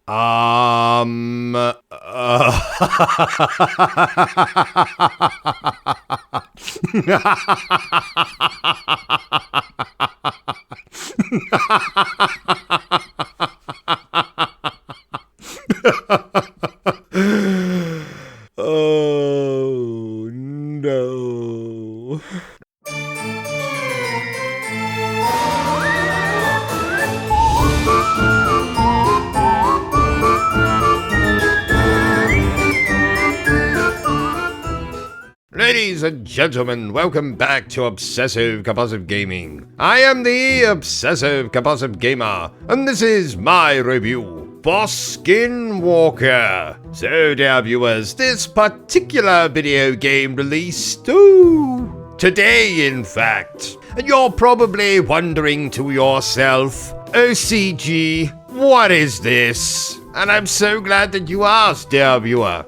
Um. Oh no. Ladies and gentlemen, welcome back to Obsessive Compulsive Gaming. I am the Obsessive Compulsive Gamer, and this is my review for SKINWALKER. So, dear viewers, this particular video game released today, in fact. And you're probably wondering to yourself, OCG, what is this? And I'm so glad that you asked, dear viewer.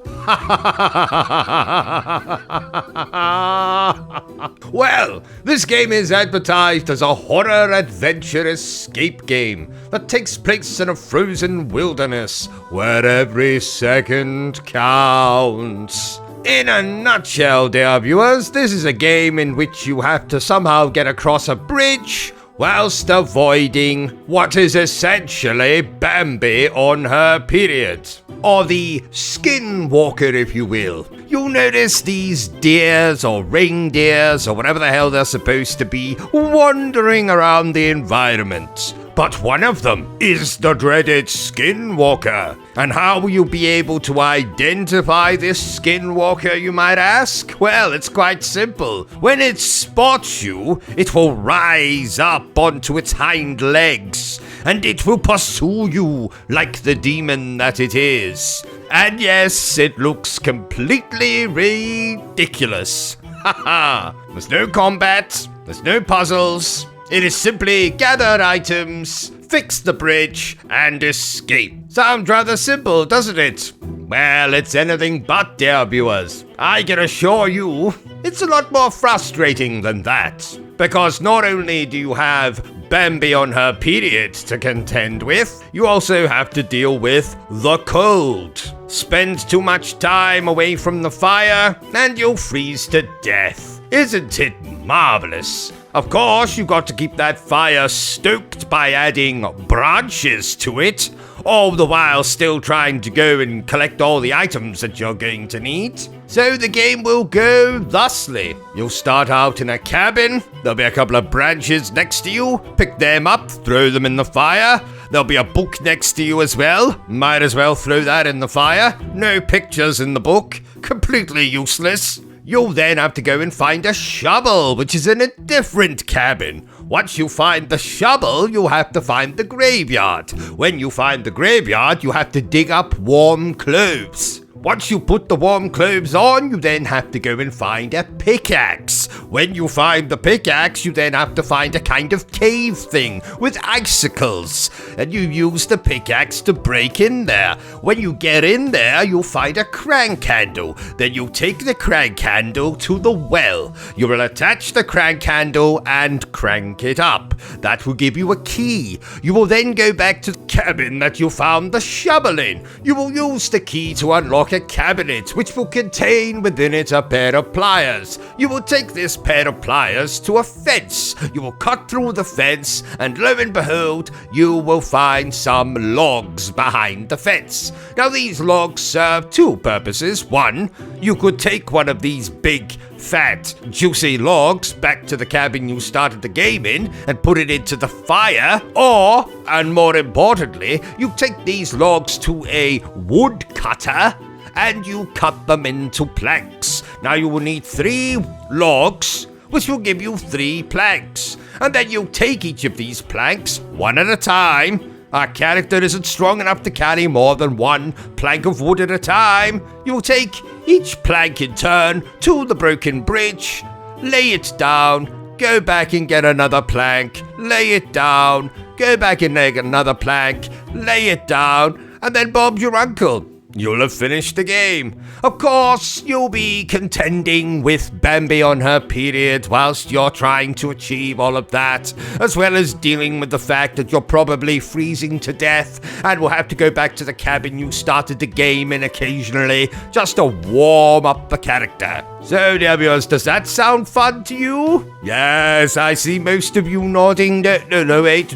Well, this game is advertised as a horror adventure escape game that takes place in a frozen wilderness where every second counts. In a nutshell, dear viewers, this is a game in which you have to somehow get across a bridge whilst avoiding what is essentially Bambi on her period. Or the skinwalker, if you will. You'll notice these deers or reindeers or whatever the hell they're supposed to be wandering around the environment. But one of them is the dreaded Skinwalker. And how will you be able to identify this Skinwalker, you might ask? Well, it's quite simple. When it spots you, it will rise up onto its hind legs, and it will pursue you like the demon that it is. And yes, it looks completely ridiculous. Haha. There's no combat, there's no puzzles. It is simply gather items, fix the bridge, and escape. Sounds rather simple, doesn't it? Well, it's anything but, dear viewers. I can assure you, it's a lot more frustrating than that. Because not only do you have Bambi on her period to contend with, you also have to deal with the cold. Spend too much time away from the fire, and you'll freeze to death. Isn't it marvelous? Of course, you got to keep that fire stoked by adding branches to it, all the while still trying to go and collect all the items that you're going to need. So the game will go thusly. You'll start out in a cabin, there'll be a couple of branches next to you, pick them up, throw them in the fire. There'll be a book next to you as well, might as well throw that in the fire. No pictures in the book, completely useless. You'll then have to go and find a shovel, which is in a different cabin. Once you find the shovel, you'll have to find the graveyard. When you find the graveyard, you have to dig up warm clothes. Once you put the warm clothes on, you then have to go and find a pickaxe. When you find the pickaxe, you then have to find a kind of cave thing with icicles. And you use the pickaxe to break in there. When you get in there, you'll find a crank handle. Then you'll take the crank handle to the well. You will attach the crank handle and crank it up. That will give you a key. You will then go back to the cabin that you found the shovel in. You will use the key to unlock a cabinet which will contain within it a pair of pliers. You will take this pair of pliers to a fence. You will cut through the fence, and lo and behold, you will find some logs behind the fence. Now these logs serve two purposes. One, you could take one of these big, fat, juicy logs back to the cabin you started the game in and put it into the fire, or, and more importantly, you take these logs to a wood cutter and you cut them into planks. Now you will need 3 logs, which will give you 3 planks. And then you take each of these planks, one at a time. Our character isn't strong enough to carry more than 1 plank of wood at a time. You will take each plank in turn to the broken bridge, lay it down, go back and get another plank, lay it down, go back and make another plank, lay it down, and then Bob's your uncle. you'll have finished the game. Of course, you'll be contending with Bambi on her period whilst you're trying to achieve all of that, as well as dealing with the fact that you're probably freezing to death and will have to go back to the cabin you started the game in occasionally just to warm up the character. So, dear viewers, does that sound fun to you? Yes, I see most of you nodding. No, wait.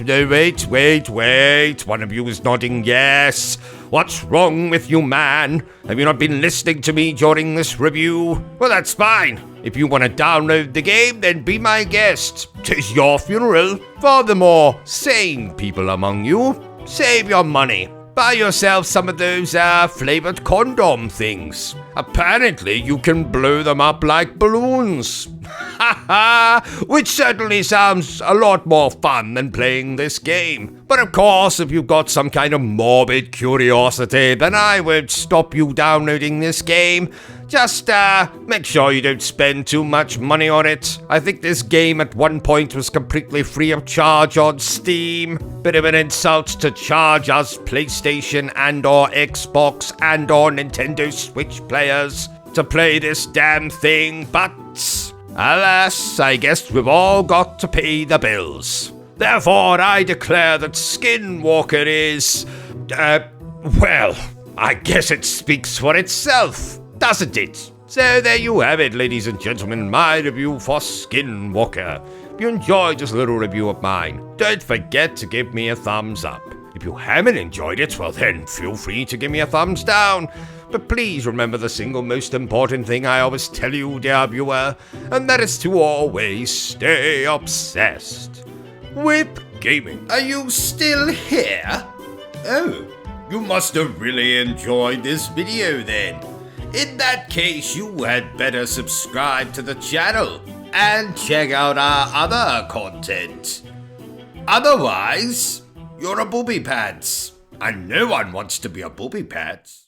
One of you is nodding yes. What's wrong with you, man? Have you not been listening to me during this review? Well, that's fine. If you want to download the game, then be my guest. 'Tis your funeral. For the more sane people among you, save your money. Buy yourself some of those flavored condom things. Apparently, you can blow them up like balloons. Which certainly sounds a lot more fun than playing this game. But of course, if you've got some kind of morbid curiosity, then I won't stop you downloading this game. Just make sure you don't spend too much money on it. I think this game at one point was completely free of charge on Steam. Bit of an insult to charge us PlayStation and or Xbox and or Nintendo Switch players to play this damn thing, but alas, I guess we've all got to pay the bills. Therefore, I declare that SKINWALKER is, well, I guess it speaks for itself, doesn't it? So there you have it, ladies and gentlemen, my review for SKINWALKER. If you enjoyed this little review of mine, don't forget to give me a thumbs up. If you haven't enjoyed it, well then, feel free to give me a thumbs down. But please remember the single most important thing I always tell you, dear viewer, and that is to always stay obsessed with gaming. Are you still here? Oh, you must have really enjoyed this video then. In that case, you had better subscribe to the channel and check out our other content. Otherwise, you're a booby pants, and no one wants to be a booby pants.